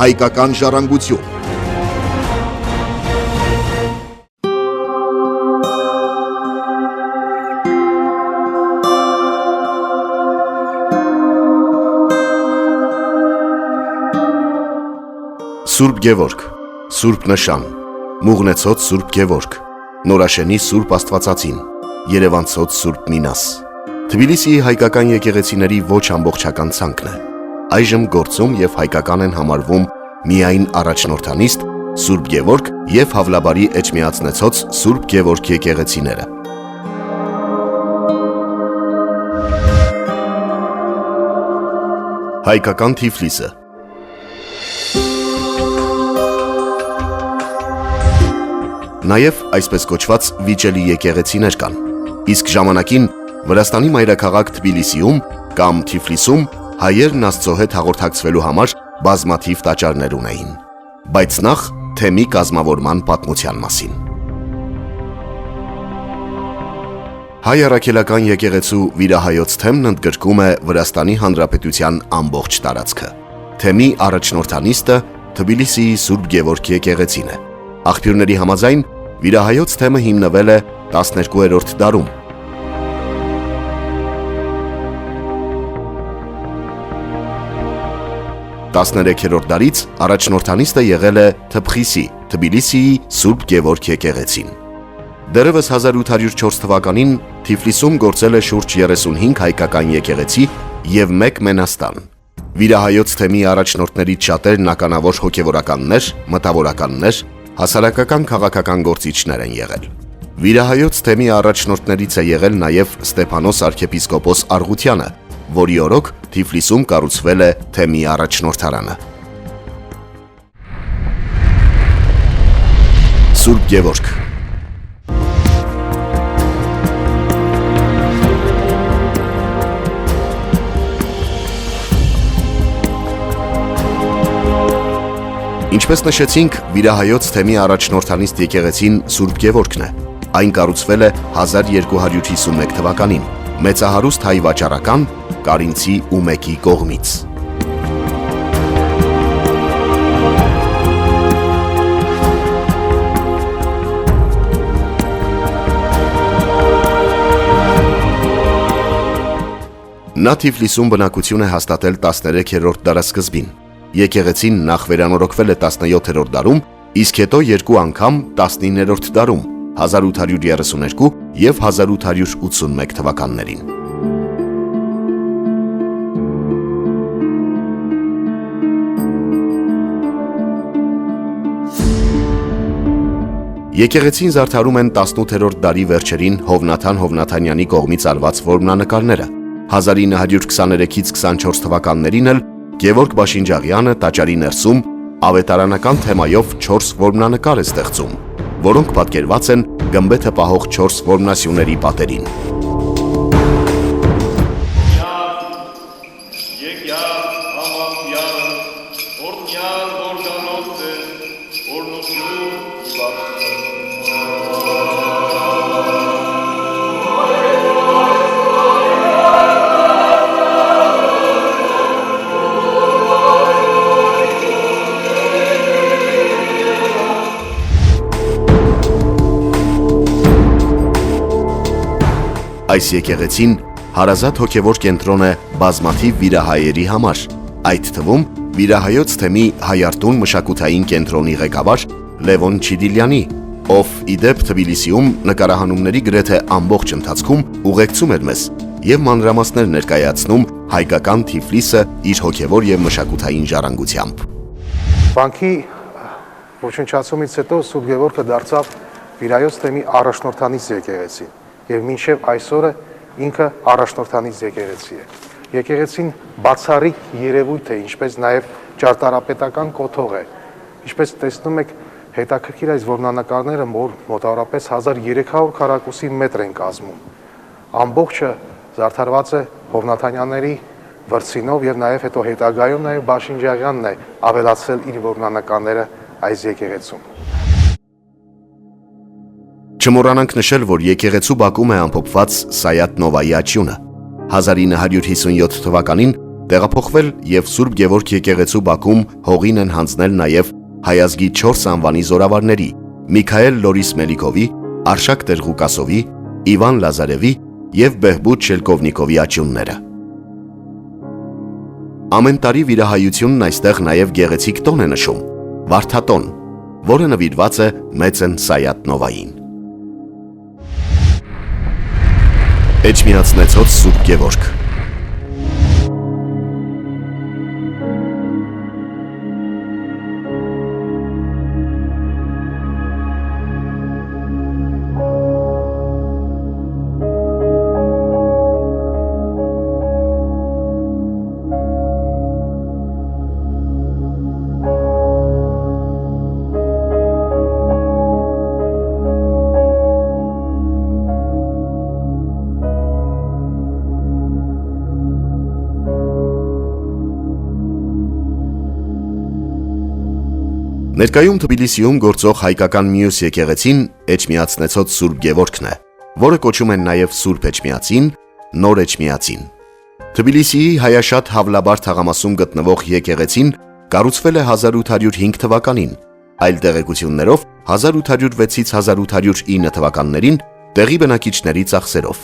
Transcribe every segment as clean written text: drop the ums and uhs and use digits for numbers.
հայկական ժառանգություն։ Սուրբ Գևորգ, Սուրբ Նշան, Մուղնեցոց Սուրբ Գևորգ, Նորաշենի Սուրբ Աստվածածին, Երևանցոց Սուրբ Մինաս։ Թբիլիսիի հայկական եկեղեցիների ոչ ամբողջական ցանկն է։ Այժմ գործում եւ հայկական են համարվում միայն առաջնորդանիստ Սուրբ Գևորգ եւ Հավլաբարի Էջմիածնեցոց Սուրբ Գևորգ եկեղեցիները։ Հայկական Թիֆլիսը։ Նաև այսպես կոչված վիճելի եկեղեցիներ կան, իսկ ժամանակին Վրաստանի մայրաքաղաք Թբիլիսիում կամ Թիֆլիսում հայերն Աստծո հետ հաղորդակցվելու համար բազմաթիվ տաճարներ ունեին, բայց նախ թեմի կազմավորման պատմության մասին։ Հայ առաքելական եկեղեցու վիրահայոց թեմն ընդգրկում է Վրաստանի Հանրապետության ամբողջ տարածքը։ Թեմի առաջնորդանիստը Թբիլիսիի Սուրբ Գևորգ եկեղեցին է։ Աղբյուրների համաձայն վիրահայոց թեմը հիմնվել է 12-րդ դարում։ Տասներեքերորդ դարից առաջնորդանիստը եղել է Թբխիսի, Թբիլիսիի Սուրբ Գևորգ եկեղեցին։ Դեռևս 1804 թվականին Թիֆլիսում գործել է շուրջ 35 հայկական եկեղեցի և 1 մենաստան։ Վիրահայոց թեմի առաջնորդներից շատերն ականավոր հոգևորականներ, մտավորականներ, հասարակական քաղաքական գործիչներ են եղել։ Վիրահայոց թեմի առաջնորդներից է եղել նաև Ստեփանոս arczepiskopos Արգուտյանը, որի օրոք Թիֆլիսում կառուցվել է թեմի առաջնորդարանը։ Սուրբ Գևորգ։ Ինչպես նշեցինք, վիրահայոց թեմի առաջնորդանիստ եկեղեցին Սուրբ Գևորգն է։ Այն կառուցվել է 1251 թվականին մեծահարուստ հայ վաճառական Կարինցի Ումեկի կողմից։ Նա Թիֆլիսում բնակություն է հաստատել 13-րդ դարասկզբին։ Եկեղեցին նախ վերանորոգվել է 17-րդ դարում, իսկ հետո երկու անգամ 19-րդ դարում 1832 և 1881 թվականներին։ Եկեղեցին զարդարում են 18-րդ դարի վերջերին Հովնաթան Հովնաթանյանի կողմից արված որմնանկարները։ 1923-ից 24 թվականներին էլ Գևորգ Բաշինջաղյանը տաճարի ներսում ավետարանական թեմայով 4 որմնանկար է ստեղծում, որոնք պատկերված են գմբեթը պահող 4 որմնասյուների պատերին։ Այս եկեղեցին հարազատ հոգևոր կենտրոն է բազմաթիվ վիրահայերի համար, այդ թվում վիրահայոց թեմի Հայարտուն մշակութային կենտրոնի ղեկավար Լևոն Չիդիլյանի, ով իդեպ Թբիլիսիում նկարահանումների գրեթե ամբողջ ընթացքում ուղեկցում էր մեզ և մանրամասներ ներկայացնում հայկական Թիֆլիսը իր հոգևոր և մշակութային ժառանգությամբ։ Վանքի ոչնչացումից հետո Սուրբ Գևորգը դարձավ վիրահայոց թեմի առաջնորդանիստ եկեղեցի և մինչև այսօրը ինքը առաջնորդանից եկեղեցի է։ Եկեղեցին բացառիկ երևույթ է, ինչպես նաև ճարտարապետական կոթող է։ Ինչպես տեսնում եք, հետաքրքիր այս որմնանկարները մոտավորապես 1300 քառակուսի մետր են կազմում։ Ամբողջը զարդարված է Հովնաթանյանների վրձինով և նաև հետո հետագայում նաև Բաշինջաղյանն է ավելացրել իր որմնանկարները այս եկեղեցում։ Չմոռանանք նշել, որ եկեղեցու բակում է ամփոփված Սայաթ Նովայի աճյունը։ 1957 թվականին Տեղափոխվել եւ Սուրբ Գևորգ եկեղեցու բակում հողին են հանձնել նաեւ հայազգի 4 անվանի զորավարների՝ Միքայել Լորիս Մելիքովի, Արշակ Տեր-Ղուկասովի, Իվան Լազարևի եւ Բեհբուդ Շելկովնիկովի աճյունները։ Ամեն տարի վիրահայությունն այստեղ նաեւ գեղեցիկ տոն է նշում՝ Վարդատոն, որը նվիրված է Մեծն Սայաթ-Նովային։ Էջմիածնեցոց Սուրբ Գևորգ։ Ներկայում Թբիլիսիում գործող հայկական մյուս եկեղեցին Էջմիածնեցոց Սուրբ Գևորգն է, որը կոչում են նաև Սուրբ Էջմիածին, Նոր Էջմիածին։ Թբիլիսիի Հայաշատ Հավլաբար թաղամասում գտնվող եկեղեցին կառուցվել է 1805 թվականին, այլ տեղեկություններով 1806-ից 1809 թվականներին տեղի բնակիչների ծախսերով։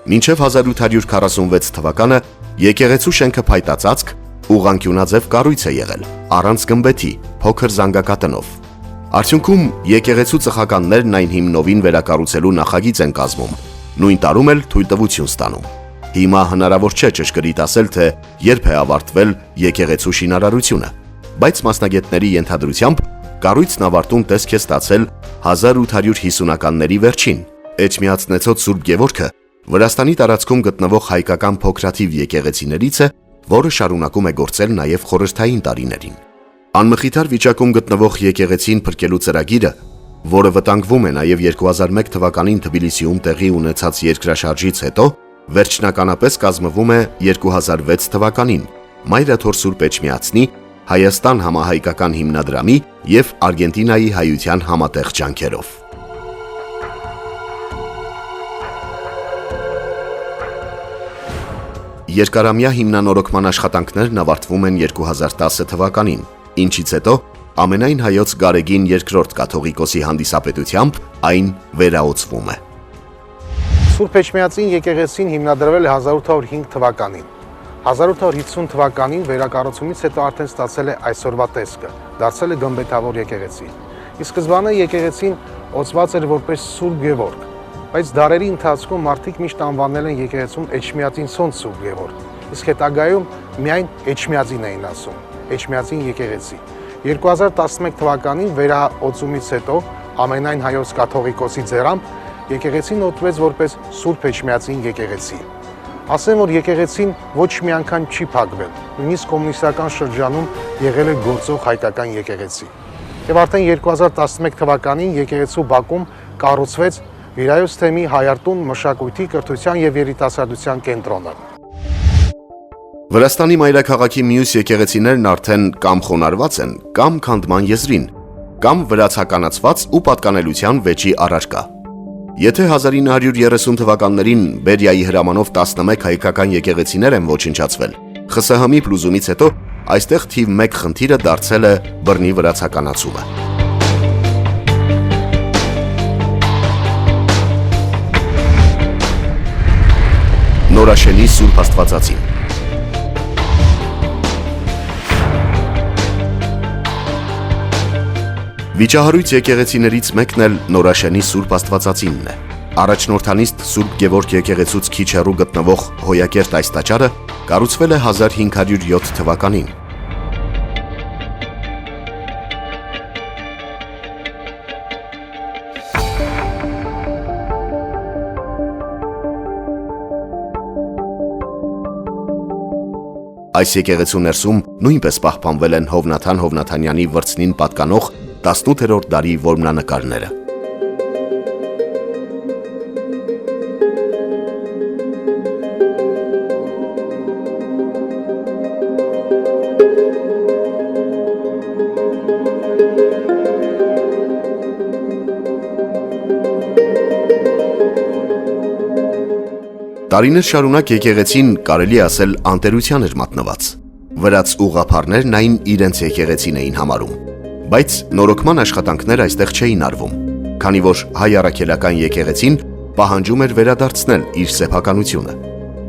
Մինչև 1846 թվականը եկեղեցու շենքը փայտածածկ ուղղանկյունաձև կառույց է եղել, առանց գմբեթի, փոքր զանգակատնով։ Արդյունքում եկեղեցու ծխականներն այն հիմնովին վերակառուցելու նախագիծ են կազմում, նույն տարում էլ թույլտվություն ստանում։ Հիմա հնարավոր չէ ճշգրիտ ասել, թե երբ է ավարտվել եկեղեցու շինարարությունը, բայց մասնագետների ենթադրությամբ կառույցն ավարտուն տեսք է ստացել 1850-ականների վերջին։ Էջմիածնեցոց Սուրբ Գևորգը Վրաստանի տարածքում գտնվող հայկական փոքրաթիվ եկեղեցիներից է, որը շարունակում է գործել նաև խորհրդային տարիներին։ Անմխիթար վիճակում գտնվող եկեղեցին փրկելու ծրագիրը, որը վտանգվում է նաև 2001 թվականին Թբիլիսիում տեղի ունեցած երկրաշարժից հետո, վերջնականապես կազմվում է 2006 թվականին Մայրաթոր Սուրբ Էջմիածնի, Հայաստան համահայկական հիմնադրամի և Արգենտինայի հայության համատեղ ջանքերով։ Երկարամյա հիմնանորոգման աշխատանքներն ավարտվում են 2010 թվականին, ինչից հետո ամենայն հայոց Գարեգին II կաթողիկոսի հանդիսապետությամբ այն վերաօծվում է։ Սուրբ Էջմիածին եկեղեցին հիմնադրվել է 1805 թվականին։ 1850 թվականին վերակառուցումից հետո արդեն ստացել է այսօրվա տեսքը, դարձել է գմբեթավոր եկեղեցի։ Ի սկզբանե եկեղեցին օծված էր որպես Սուրբ Գևորգ, բայց դարերի ընթացքում մարդիկ միշտ անվանել են եկեղեցուն Էջմիածինցոն Սուրբ Գևորգ, իսկ հետագայում միայն Էջմիածին էին ասում, Էջմիածին եկեղեցի։ 2011 թվականին վերաօծումից հետո ամենայն հայոց կաթողիկոսի ձեռամբ եկեղեցին օծվեց որպես Սուրբ Էջմիածին եկեղեցի։ Ասեմ, որ եկեղեցին ոչ մի անգամ չի փակվել, նույնիսկ կոմունիստական շրջանում եղել է գործող հայկական եկեղեցի։ Եվ արդեն 2011 թվականին եկեղեցու բակում կառուցվեց Վիրայոց թեմի Հայարտուն մշակույթի, կրթության և երիտասարդության կենտրոնը։ Վրաստանի մայրաքաղաքի մյուս եկեղեցիներն արդեն կամ խոնարհված են, կամ քանդման եզրին, կամ վրացականացված ու պատկանելության վեճի առարկա։ Եթե 1930 թվականներին Բերիայի հրամանով 11 հայկական եկեղեցիներ են ոչնչացվել, ԽՍՀՄ-ի փլուզումից հետո այստեղ թիվ 1 խնդիրը դարձել է բռնի վրացականացումը։ Նորաշենի Սուրբ Աստվածածին։ Վիճահարույց եկեղեցիներից մեկն էլ Նորաշենի Սուրբ Աստվածածինն է։ Առաջնորդանիստ Սուրբ Գևորգ եկեղեցուց քիչ հեռու գտնվող Հոյակերտ այս տաճարը կառուցվել է 1507 թվականին։ Այս եկեղեցու ներսում նույնպես պահպանվել են Հովնաթան Հովնաթանյանի վրձնին պատկանող 18-րդ դարի որմնանկարները։ Տարիներ շարունակ եկեղեցին կարելի ասել անտերության էր մատնված։ Վրաց ուղղափառներն այն իրենց եկեղեցին էին համարում, բայց նորոգման աշխատանքներ այստեղ չէին արվում, քանի որ հայ առաքելական եկեղեցին պահանջում էր վերադարձնել իր սեփականությունը։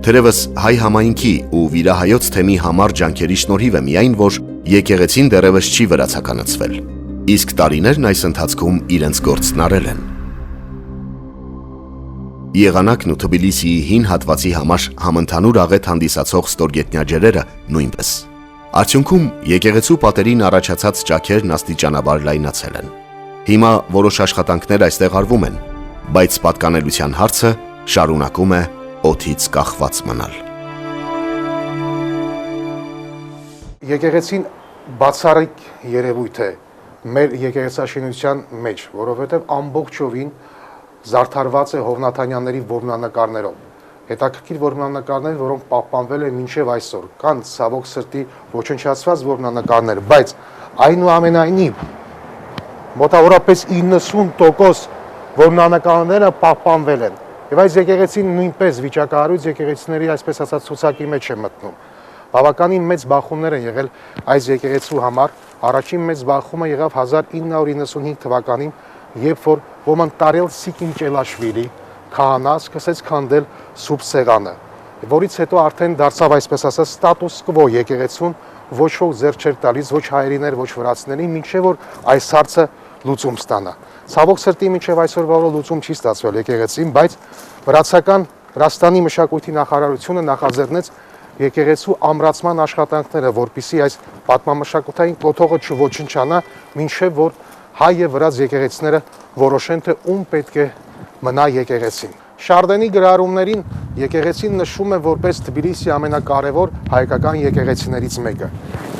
Թերևս հայ համայնքի ու վիրահայոց թեմի համար ջանքերի շնորհիվ է միայն, որ եկեղեցին դեռևս չի վրացականացվել, իսկ տարիներն այս ընթացքում իրենց գործն արել են։ Եղանակն ու Թբիլիսիի հին հատվածի համար համընդհանուր աղետ հանդիսացող ստորգետնյա ջրերը նույնպես։ Արդյունքում եկեղեցու պատերին առաջացած ճաքերն աստիճանաբար լայնացել են։ Հիմա որոշ աշխատանքներ այստեղ արվում են, բայց պատկանելության հարցը շարունակում է օդից կախված մնալ։ Եկեղեցին բացառիկ երևույթ է մեր եկեղեցաշինության մեջ, որովհետև ամբողջովին զարդարված է Հովնաթանյանների որմնանկարներով։ Հետաքրքիր որմնանկարներ, որոնք պահպանվել են մինչև այսօր։ Կան ցավոք սրտի ոչնչացված որմնանկարներ, բայց այնուամենայնիվ մոտավորապես 90% որմնանկարները պահպանվել են։ Եվ այս եկեղեցին նույնպես վիճակահարույց եկեղեցիների, այսպես ասած, ցուցակի մեջ է մտնում։ Բավականին մեծ բախումներ են եղել այս եկեղեցու համար։ Առաջին մեծ բախումը եղավ 1995 թվականին, երբ որ Ոմանտարել Սիկին Ճելաշվիլի քահանա սկսեց քանդել սուրբ սեղանը, որից հետո արդեն դարձավ, այսպես ասած, ստատուս կվո եկեղեցուն, ոչ ոք ձեռք չէր տալիս, ոչ հայերիներ, ոչ վրացիներին, մինչև որ այս հարցը լուծում ստանա։ Ցավոք սրտի մինչև այսօրվա օրը լուծում չի ստացվել եկեղեցին, բայց վրացական Վրաստանի մշակույթի նախարարությունը նախաձեռնեց եկեղեցու ամրացման աշխատանքները, որպեսզի այս պատմամշակութային կոթողը չոչնչանա, մինչև որ հայ եւ վրաց եկեղեցիները որոշեն, թե ում պետք է մնա եկեղեցին։ Շարդենի գրառումներին եկեղեցին նշվում է որպես Թբիլիսի ամենակարևոր հայկական եկեղեցիներից մեկը։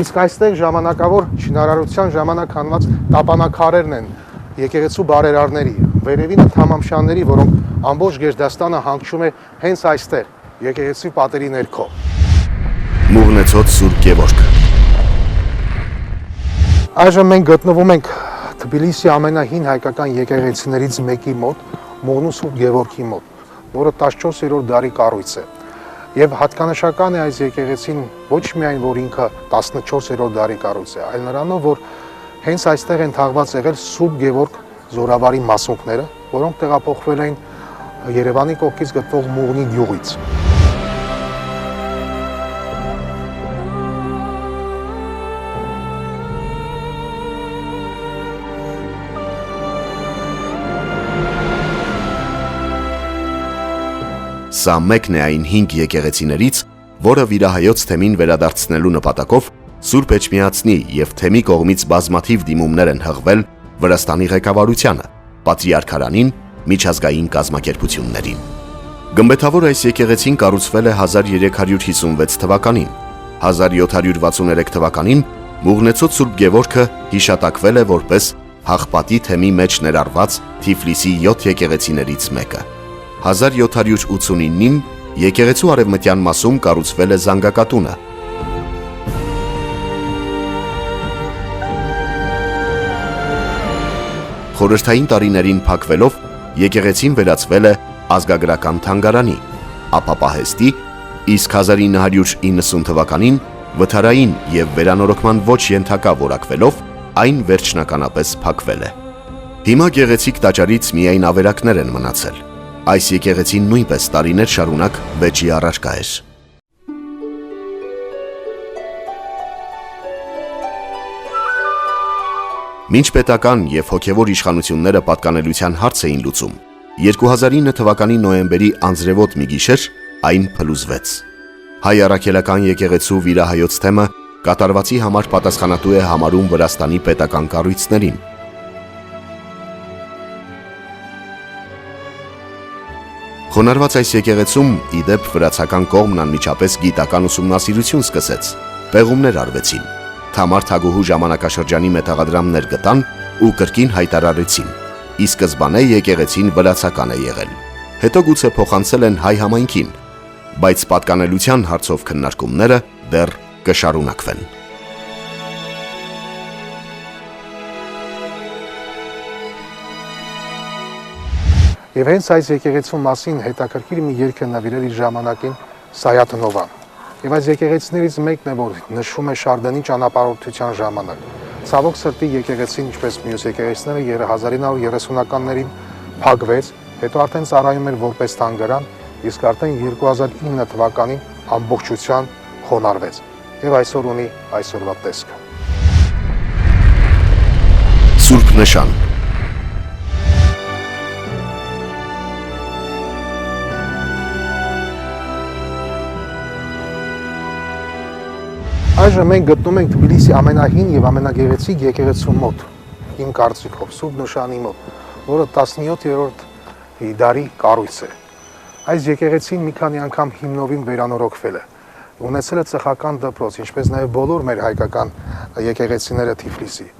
Իսկ այստեղ ժամանակավոր շինարարության ժամանակ հանված տապանակարերն են եկեղեցու բարերարների, վերևինը թամամշանների, որոնք ամբողջ Գերդաստանը հանգչում է հենց այստեղ, եկեղեցու պատերի ներքո։ Մուղնեցոտ Սուրբ Գևորգ։ Այժմ մենք գտնվում ենք Թբիլիսի ամենահին հայկական եկեղեցիներից մեկի մոտ, Մուղնու Սուրբ Գևորգի մոտ, որը 14-րդ դարի կառույց է։ Եվ հատկանշական է այս եկեղեցին ոչ միայն, որ ինքը 14-րդ դարի կառույց է, այլ նրանով, որ հենց այստեղ են թաղված եղել Սուրբ Գևորգ զորավարի մասունքները, որոնք տեղափոխվել էին Երևանի կողքից գտնվող Մուղնի գյուղից։ Սա մեկն է այն 5 եկեղեցիներից, որը վիրահայոց թեմին վերադարձնելու նպատակով Սուրբ Էջմիածնի եւ թեմի կողմից բազմաթիվ դիմումներ են հղվել Վրաստանի ղեկավարությանը, պատրիարքարանին, միջազգային կազմակերպություններին։ Գմբեթավոր այս եկեղեցին կառուցվել է 1356 թվականին։ 1763 թվականին Մուղնեցոտ Սուրբ Գևորգը հիշատակվել է որպես Հաղպատի թեմի մեջ ներառված Թիֆլիսի 7 եկեղեցիներից մեկը։ 1789-ին եկեղեցու արևմտյան մասում կառուցվել է զանգակատունը։ Խորհրդային տարիներին փակվելով եկեղեցին վերածվել է ազգագրական թանգարանի, ապա պահեստի, իսկ 1990 թվականին վթարային եւ վերանորոգման ոչ ենթակա որակվելով այն վերջնականապես փակվել է։ Հիմա գեղեցիկ տաճարից միայն ավերակներ են մնացել։ Այս եկեղեցին նույնպես տարիներ շարունակ վեճի առարկա էր։ Մինչ պետական եւ հոգեվոր իշխանությունները պատկանելության հարց էին լուծում, 2009 թվականի նոյեմբերի անձրևոտ մի գիշեր այն փլուզվեց։ Հայ առաքելական եկեղեցու վիրահայոց թեմը կատարվածի համար պատասխանատու է համարում Վրաստանի պետական կառույցներին։ Խոնարհված այս եկեղեցում իդեպ վրացական կողմն անմիջապես գիտական ուսումնասիրություն սկսեց, պեղումներ արվեցին, Թամար Թագուհու ժամանակաշրջանի մետաղադրամներ գտան ու կրկին հայտարարեցին, ի սկզբանե եկեղեցին վրացական է եղել, հետո գուցե փոխանցել են հայ համայնքին, բայց պատկանելության հարցով քննարկումները դեռ կշարունակվեն։ Եվ հենց այս եկեղեցու մասին հետաքրքիր մի երգ է նվիրել իր ժամանակին Սայաթնովան։ Եվ այս եկեղեցիներից մեկն է, որ նշվում է Շարդենի ճանապարհորդության ժամանակ։ Ցավոք սրտի եկեղեցին, ինչպես մյուս եկեղեցիները 1930-ականներին փակվեց, հետո արդեն ծառայում էր որպես թանգարան, իսկ արդեն 2009 թվականին ամբողջության խոնարհվեց եւ այսօր ունի այսօրվա տեսքը։ Սուրբ նշան։ Այժմ մենք գտնում ենք Թբիլիսի ամենահին եւ ամենագեղեցիկ եկեղեցու մոտ, իմ կարծիքով, Սուրբ Նշանի մոտ, որը 17-րդ դարի կառույց է։ Այս եկեղեցին մի քանի անգամ հիմնովին վերանորոգվել է։ Ունեցել է ծխական դպրոց, ինչպես նաեւ բոլոր մեր հայկական եկեղեցիները Թիֆլիսի։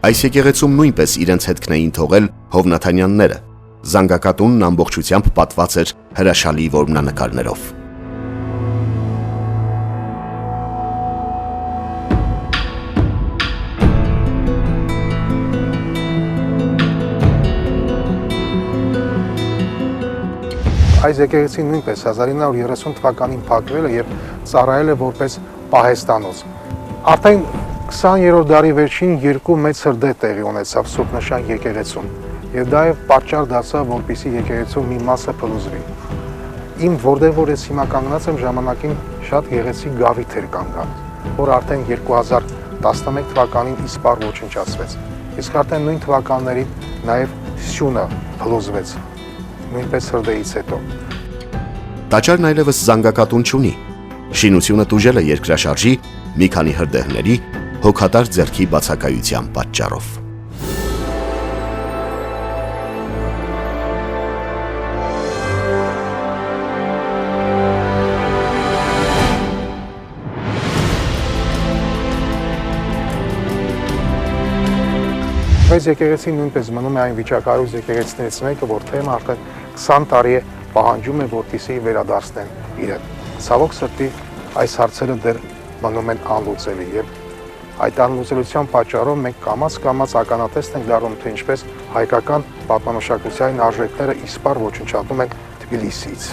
Այս եկեղեցում նույնպես իրենց հետքն էին թողել Հովնաթանյանները։ Զանգակատունն ամբողջությամբ պատված էր հրաշալի որմնանկարներով։ Այս եկեղեցին նույնպես 1930 թվականին փակվել է եւ ծառայել է որպես պահեստանոց։ Արդեն 20-րդ դարի վերջին երկու մեծ հրդեհ տեղի ունեցավ Սուրբ Նշան եկեղեցում եւ դա եւ պատճառ դարձավ, որպեսզի եկեղեցու մի մասը փլուզվի։ Իմ որտեղ որ ես հիմա կանգնած եմ, ժամանակին շատ գեղեցիկ գավիթ էր կանգան, որ արդեն 2011 թվականին իսպառ ոչնչացվեց։ Իսկ արդեն նույն թվականներին նաեւ Սյունը փլուզվեց, նույնպես հրդեհից հետո։ Տաճարն այլևս զանգակատուն չունի։ Շինությունը տուժել է երկրաշարժի, մի քանի հրդեհների, հոգատար ձեռքի բացակայության պատճառով։ Այս եկեղեցին նույնպես մնում է այն վիճակառույց եկեղեցիներից մեկը, որ թեման արդեն 20 տարի է պահանջում է, որպեսզի վերադարձնեն իրեն։ Ցավոք սրտի այս հարցերը դեռ մնում են անլուծելի եւ այդ անլուծելիության պատճառով մենք կամաց ականատես ենք դառնում, թե ինչպես հայկական պատմամշակութային արժեքները իսպառ ոչնչացնում են Թբիլիսիից։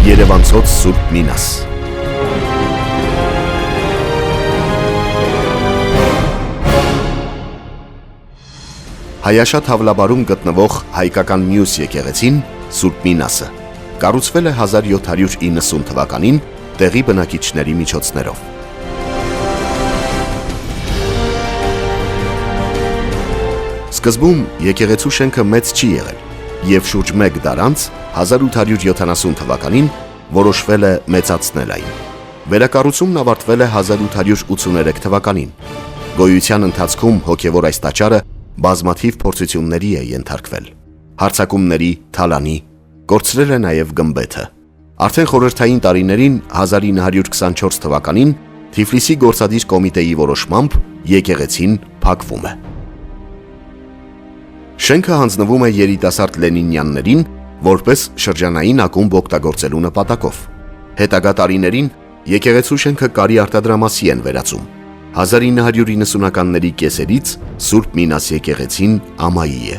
Երևանցոց Սուրբ Մինաս։ Հայաշատ Հավլաբարում գտնվող հայկական մյուս եկեղեցին Սուրբ Մինասը կառուցվել է 1790 թվականին տեղի բնակիչների միջոցներով։ Սկզբում եկեղեցու շենքը մեծ չի եղել եւ շուրջ 1 դար անց 1870 թվականին որոշվել է մեծացնել այն։ Վերակառուցումն ավարտվել է 1883 թվականին։ Գոյության ընթացքում հոգևոր այս տաճարը բազմաթիվ փորձությունների է ենթարկվել։ Հարձակումների, թալանի, կորցրել է նաև գմբեթը։ Արդեն խորհրդային տարիներին 1924 թվականին Թիֆլիսի գործադիր կոմիտեի որոշմամբ եկեղեցին փակվում է։ Շենքը հանձնվում է երիտասարդ լենինյաններին որպես շրջանային ակումբ օգտագործելու նպատակով։ Հետագա տարիներին եկեղեցու շենքը կարի արտադրամասի են վերածում։ 1990-ականների կեսերից Սուրբ Մինաս եկեղեցին ամայի է։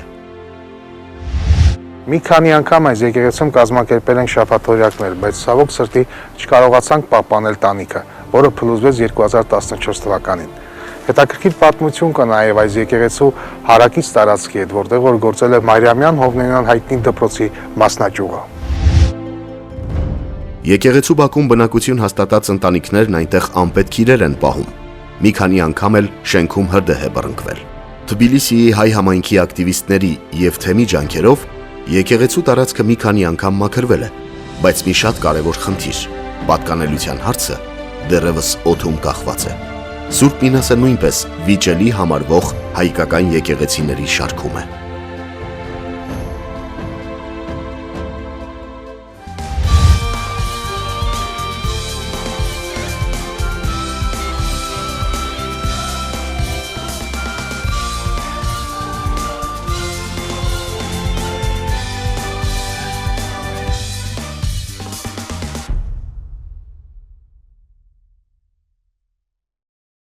Մի քանի անգամ այս եկեղեցում կազմակերպել են շաբաթօրյակներ, բայց ցավոք սրտի չկարողացանք պահպանել տանիքը, որը փլուզվեց 2014 թվականին։ Հետաքրքիր պատմություն կա նաև այս եկեղեցու հարակից տարածքի հետ, որտեղ որ գործել է Մարիամյան Հովնանյան հայտնի դպրոցի մասնաճյուղը։ Եկեղեցու բակում բնակություն հաստատած ընտանիքներն այնտեղ անպետք իրեր են պահում։ Մի քանի անգամ էլ շենքում հրդեհ է բռնկվել։ Թբիլիսիի հայ համայնքի ակտիվիստների եւ թեմի ջանքերով եկեղեցու տարածքը մի քանի անգամ մաքրվել է, բայց մի շատ կարևոր խնդիր՝ պատկանելիության հարցը դեռևս օդում կախված է։ Սուրբ Մինասը նույնպես վիճելի համարվող հայկական եկեղեցիների շարքում է։